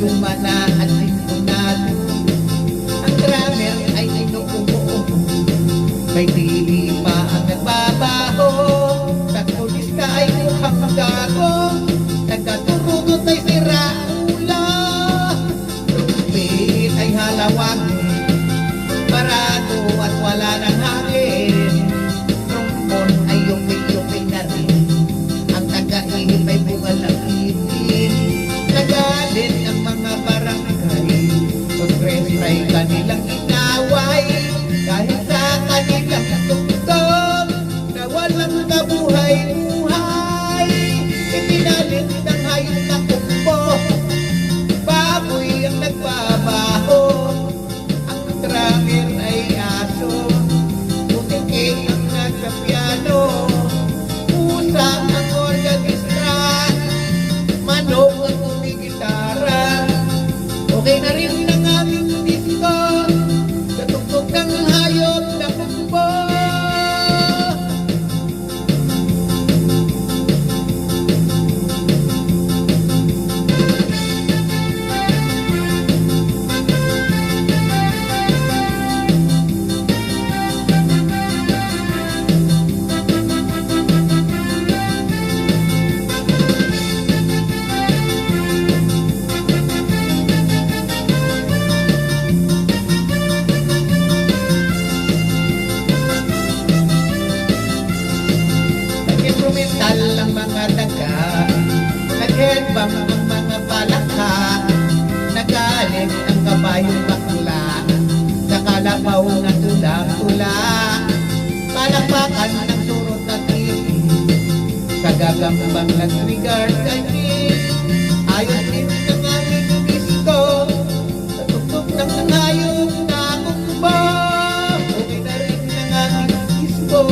luma na at sinunado. Ang drummer ay inuubo, may tili pa ang nagbabaho. Saxophonista ay mukhang gago, nagkaturugot ay sira ulo. Trumpet ay halawangin, parado at wala nang hangin. Trombone ay yupi-yupi na rin, ang taga-ihip ay bungal ng ibig. Nagalit ang mga barangay, orkestra ay kanilang inaway. Dahil sa kanilang tugtog na walang kabuhay-buhay, ipinalit ng hayop na kumbo, baboy ang nagbabaho. Ang drummer ay aso, putikik ang nagkapiano, pusa ang organistra, manok ang umigitara. Okay na rin ang aming disco, sa tugtog ng hayop na kumbo. Nag-instrumental ang mga daga, nag-headbang ang mga palakha, nagalit ang kabayong bakla, sa kalabaw na tula-tula. Palakpakan ng surot na titi, sa gagambang nag-trigger kanyit. Ayos din ang aming disco, sa tugtog ng hayop na kumbo. Okay na rin ang aming disco,